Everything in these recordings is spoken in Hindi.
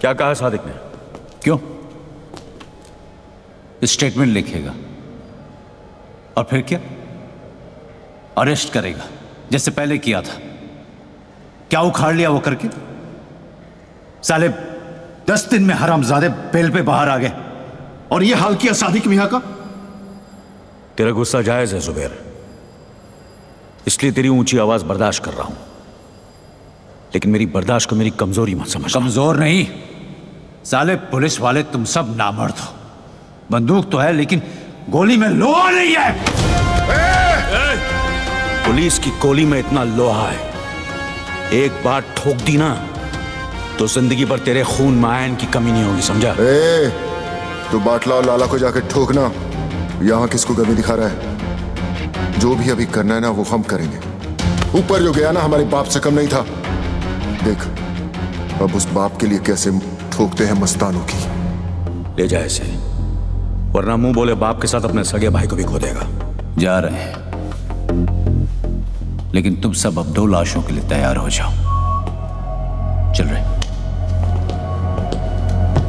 क्या कहा सादिक ने? क्यों? स्टेटमेंट लिखेगा और फिर क्या? अरेस्ट करेगा जैसे पहले किया था। क्या उखाड़ लिया वो करके? साले 10 दिन में हरामजादे बेल पे बाहर आ गए और ये हाल किया सादिक मियां का। तेरा गुस्सा जायज है जुबैर, इसलिए तेरी ऊंची आवाज बर्दाश्त कर रहा हूं, लेकिन मेरी बर्दाश्त को मेरी कमजोरी मत समझ। कमजोर नहीं साले, पुलिस वाले तुम सब नामर्द हो। बंदूक तो है लेकिन गोली में लोहा नहीं है। पुलिस की गोली में इतना लोहा है, एक बार ठोक दी ना तो जिंदगी भर तेरे खून में आयन की कमी नहीं होगी, समझा? तू बाटला और लाला को जाकर ठोकना। यहां किसको कमी दिखा रहा है? जो भी अभी करना है ना वो हम करेंगे। ऊपर जो गया ना हमारे बाप से कम नहीं था। देख अब उस बाप के लिए कैसे ठोकते हैं मस्तानों की। ले जा इसे, वरना मुंह बोले बाप के साथ अपने सगे भाई को भी खो देगा। जा रहे हैं, लेकिन तुम सब अब 2 लाशों के लिए तैयार हो जाओ। चल रहे।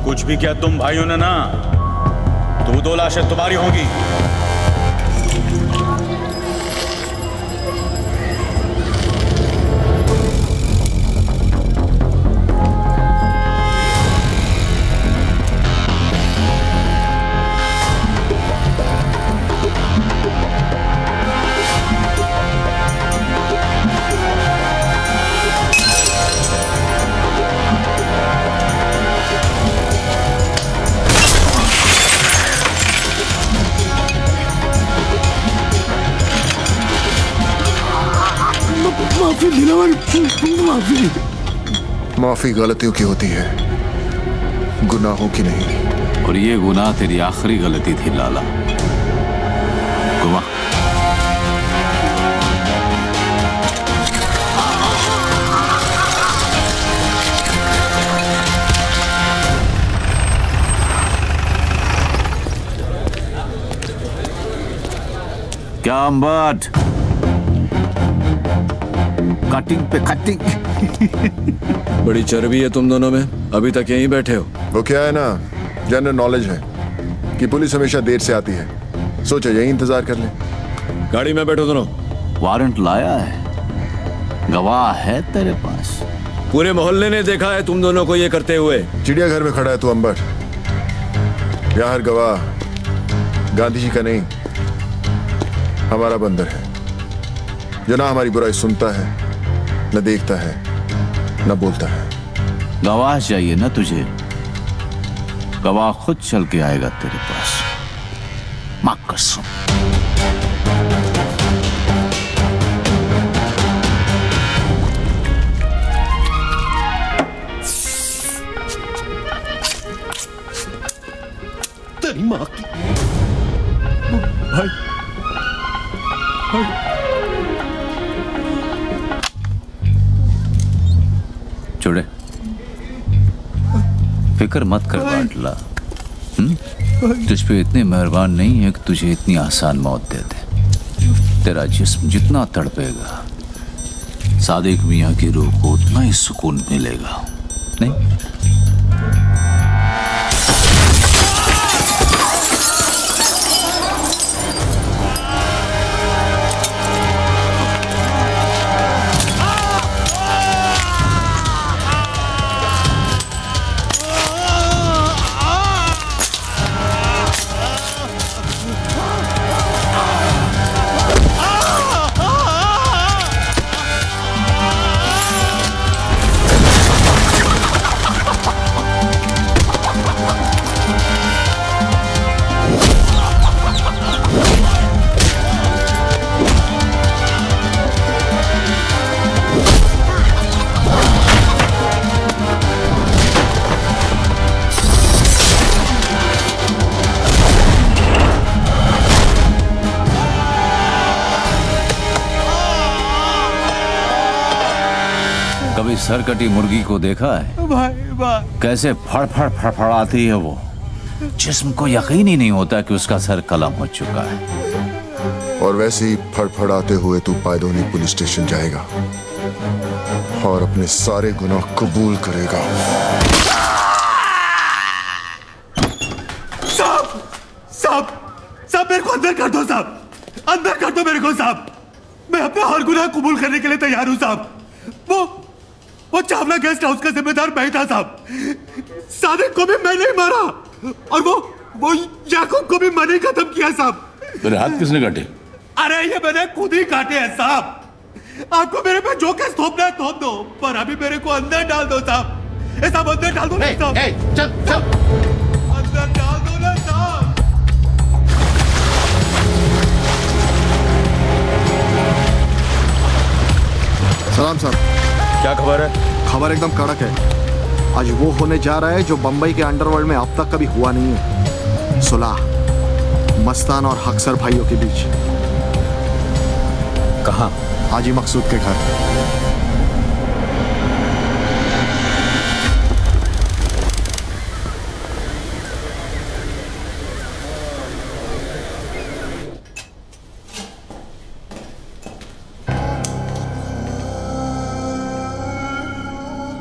कुछ भी किया तुम भाइयों ने ना, तो 2 लाशें तुम्हारी होंगी। माफी गलतियों की होती है, गुनाहों की नहीं। और ये गुनाह तेरी आखिरी गलती थी लाला। गुमा क्या अम्बट, कटिंग पे कटिंग। बड़ी चर्बी है तुम दोनों में, अभी तक यहीं बैठे हो। वो क्या है ना, जनरल नॉलेज है कि पुलिस हमेशा देर से आती है। सोचा यही इंतजार कर ले। गाड़ी में बैठो दोनों। वारंट लाया है, गवाह है तेरे पास? पूरे मोहल्ले ने देखा है तुम दोनों को ये करते हुए। चिड़ियाघर में खड़ा है तू अंबर। यहाँ हर गवाह गांधी जी का नहीं, हमारा बंदर है, जो ना हमारी बुराई सुनता है, न देखता है, न बोलता है। गवाह चाहिए ना तुझे? गवाह खुद चल के आएगा तेरे पास। मां कसम। तेरी मां की। भाई छोड़े, फिक्र मत कर बाटला। तुझ पे इतने मेहरबान नहीं है कि तुझे इतनी आसान मौत दे दे। तेरा जिस्म जितना तड़पेगा, सादिक मियां की रूह को उतना ही सुकून मिलेगा। नहीं? कभी सरकटी मुर्गी को देखा है? भाई कैसे फड़फड़ फड़फड़ाती है वो। जिस्म को यकीन ही नहीं होता कि उसका सर कलम हो चुका है। और वैसे ही फड़फड़ाते हुए तू पायदोनी पुलिस स्टेशन जाएगा और अपने सारे गुनाह कबूल करेगा। साहब, मैं अपना हर गुनाह कबूल करने के लिए तैयार हूं साहब। वो चावला गेस्ट हाउस का जिम्मेदार मैं था साहब। सादिक को भी मैं नहीं मारा और वो याकूब को भी मैंने खत्म किया साहब। मेरे हाथ किसने काटे? अरे ये मैंने खुद ही काटे हैं साहब। आपको मेरे पे जो केस थोपना है थोप दो, पर अभी मेरे को अंदर डाल दो साहब। ऐसा अंदर डाल दो ना साहब। चल चल अंदर डाल दो ना साहब। सलाम साहब। क्या खबर है? खबर एकदम कड़क है। आज वो होने जा रहा है जो बंबई के अंडरवर्ल्ड में अब तक कभी हुआ नहीं है। सुलह मस्तान और हक्सर भाइयों के बीच। कहाँ? हाजी मकसूद के घर।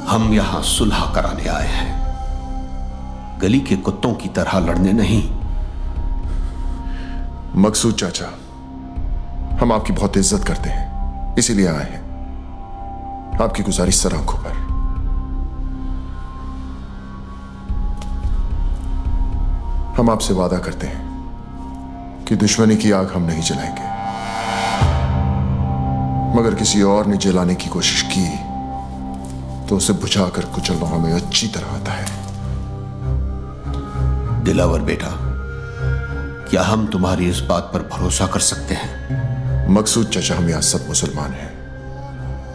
हम यहां सुलह कराने आए हैं, गली के कुत्तों की तरह लड़ने नहीं। मकसूद चाचा, हम आपकी बहुत इज्जत करते हैं, इसीलिए आए हैं। आपकी गुजारिश सर आंखों पर। हम आपसे वादा करते हैं कि दुश्मनी की आग हम नहीं जलाएंगे, मगर किसी और ने जलाने की कोशिश की तो उसे बुझाकर कुचलना हमें अच्छी तरह आता है। दिलावर बेटा, क्या हम तुम्हारी इस बात पर भरोसा कर सकते हैं? मकसूद चाचा, हम यहां सब मुसलमान हैं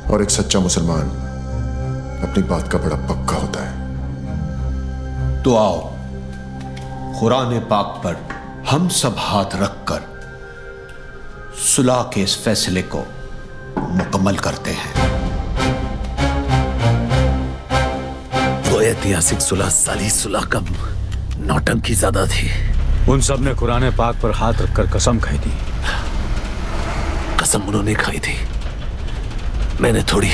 और एक सच्चा मुसलमान अपनी बात का बड़ा पक्का होता है। तो आओ, कुरान पाक पर हम सब हाथ रखकर सुलह के इस फैसले को मुकम्मल करते हैं। वो ऐतिहासिक सुलह साली सुलह का नौटंकी ज्यादा थी। उन सब ने कुरान पाक पर हाथ रखकर कसम खाई थी। कसम उन्होंने खाई थी, मैंने थोड़ी।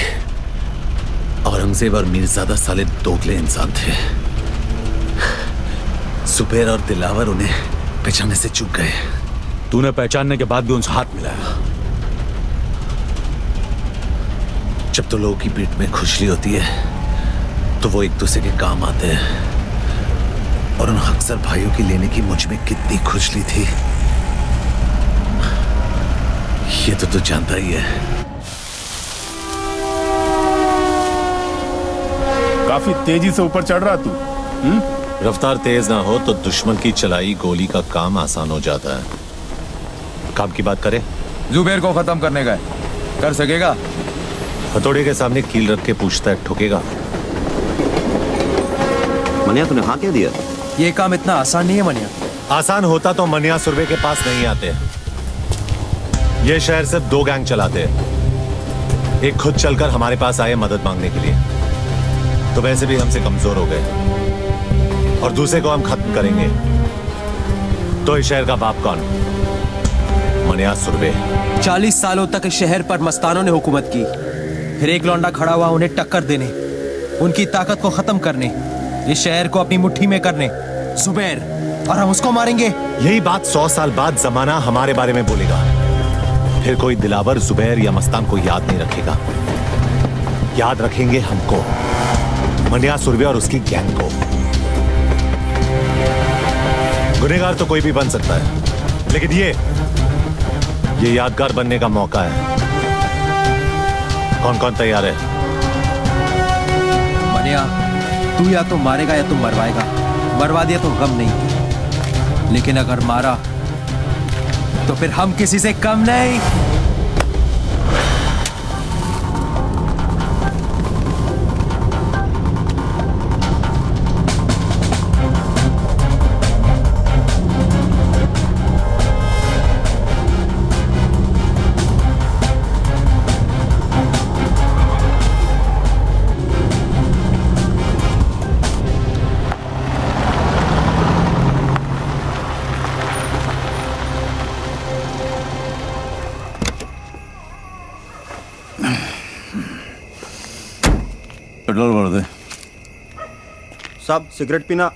औरंगजेब और मीरजादा साले दोगले इंसान थे। सुबेर और दिलावर उन्हें पहचानने से चूक गए। तूने पहचानने के बाद भी उनसे हाथ मिलाया। जब तो लोगों की पीठ में खुजली होती है तो वो एक दूसरे के काम आते हैं, और उन अक्सर भाइयों की लेने की मुझ में कितनी खुजली थी ये तो तू जानता ही है। काफी तेजी से ऊपर चढ़ रहा तू। रफ्तार तेज ना हो तो दुश्मन की चलाई गोली का काम आसान हो जाता है। काम की बात करें? जुबेर को खत्म करने का है, कर सकेगा? हथौड़े के सामने कील रख के पूछता है, ठोकेगा? मनिया, तूने हाँ क्या दिया? ये काम इतना आसान नहीं है मनिया। आसान होता तो मनिया सुरवे के पास नहीं आते। ये शहर सिर्फ 2 गैंग चलाते हैं। एक खुद चलकर हमारे पास आए मदद मांगने के लिए, तो वैसे भी हमसे कमजोर हो गए, और दूसरे को हम खत्म करेंगे तो इस शहर का बाप कौन? मनिया सुरवे। 40 सालों तक इस शहर पर मस्तानों ने हुकूमत की, फिर एक लौंडा खड़ा हुआ उन्हें टक्कर देने, उनकी ताकत को खत्म करने, इस शहर को अपनी मुट्ठी में करने। जुबैर, और हम उसको मारेंगे। यही बात 100 साल बाद जमाना हमारे बारे में बोलेगा। फिर कोई दिलावर, जुबैर या मस्तान को याद नहीं रखेगा। याद रखेंगे हमको, मनिया सुरवे और उसकी गैंग को। गुनहगार तो कोई भी बन सकता है, लेकिन ये यादगार बनने का मौका है। कौन कौन तैयार है? मनिया, तू या तो मारेगा या तो मरवाएगा। मरवा दिया तो गम नहीं, लेकिन अगर मारा तो फिर हम किसी से कम नहीं। पेट्रोल भर दे। साहब, सिगरेट पीना?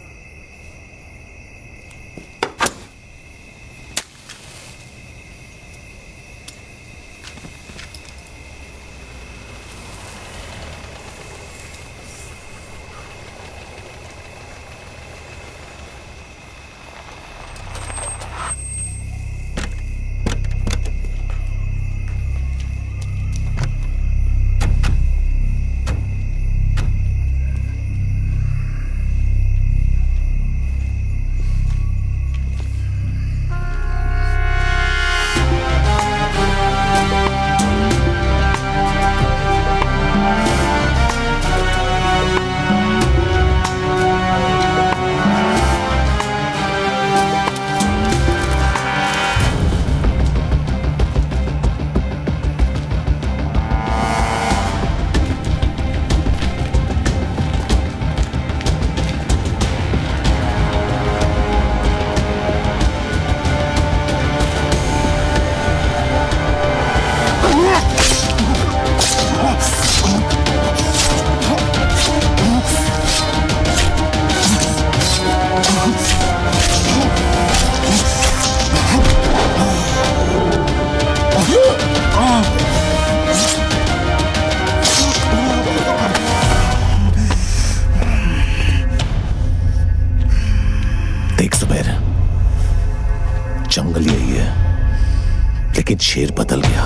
लेकिन शेर बदल गया।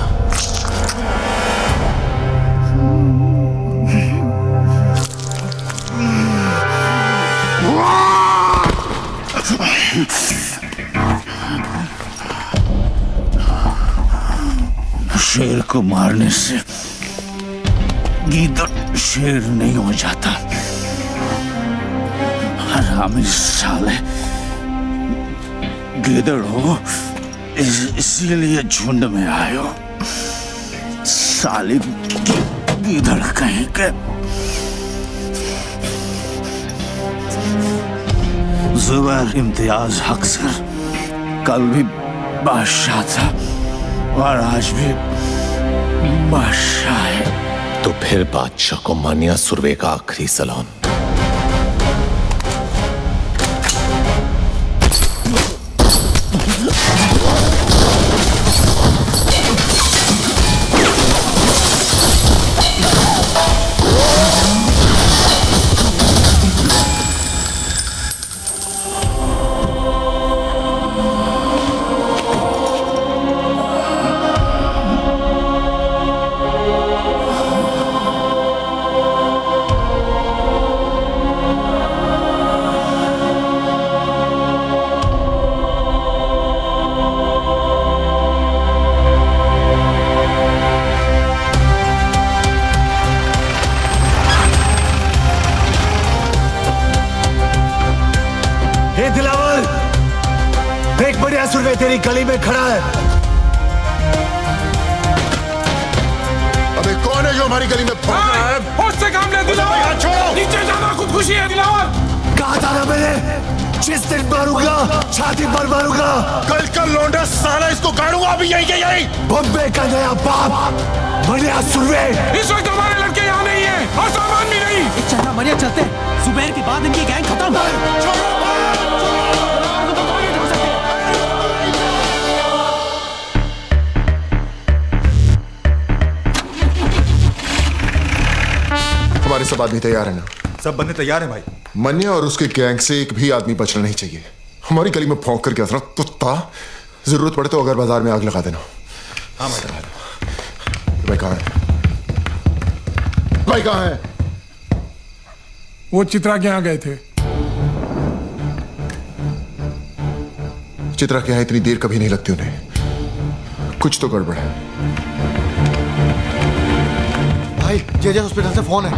शेर को मारने से गीदड़ शेर नहीं हो जाता। हरामी साले, गीदड़ हो इसीलिए झुंड में आए हो। साली गीदड़ कहीं के। जुबैर इम्तियाज हक सर कल भी बादशाह था और आज भी बादशाह है। तो फिर बादशाह को मानिया सुरवे का आखिरी सलाम। तेरी गली में खड़ा है। अबे कौन है जो हमारी गली में भौंक रहा है? उससे काम ले दिलावर, नीचे जाना खुदकुशी है दिलावर। कहा था ना मैंने, जिस दिन मारूंगा छाती पर मारूंगा। कल का लौंडा साला इसको गाड़ूंगा अभी यही के यही। बॉम्बे का नया बाप मनिया सुरवे। इस वक्त हमारे लड़के यहाँ नहीं है और सामान भी नहीं। चलना मनिया, चलते। जुबैर के बाद इनकी गैंग खत्म। हमारे सब आदमी तैयार है ना? सब बंदे तैयार हैं भाई। मन्या और उसके गैंग से एक भी आदमी बचना नहीं चाहिए। हमारी गली में भौंक करके असरा कुत्ता, जरूरत पड़े तो अगर बाजार में आग लगा देना। हाँ भाई कहाँ है? भाई कहाँ है? वो चित्रा के यहाँ गए थे। चित्रा के यहाँ इतनी देर कभी नहीं लगती उन्हें। कुछ तो गड़बड़ है। भाई जेजे हॉस्पिटल से फोन है।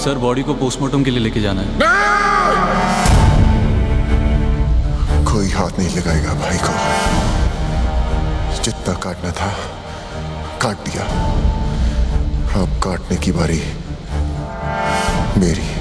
सर बॉडी को पोस्टमार्टम के लिए लेके जाना है। कोई हाथ नहीं लगाएगा भाई को। जितना काटना था काट दिया। अब काटने की बारी मेरी।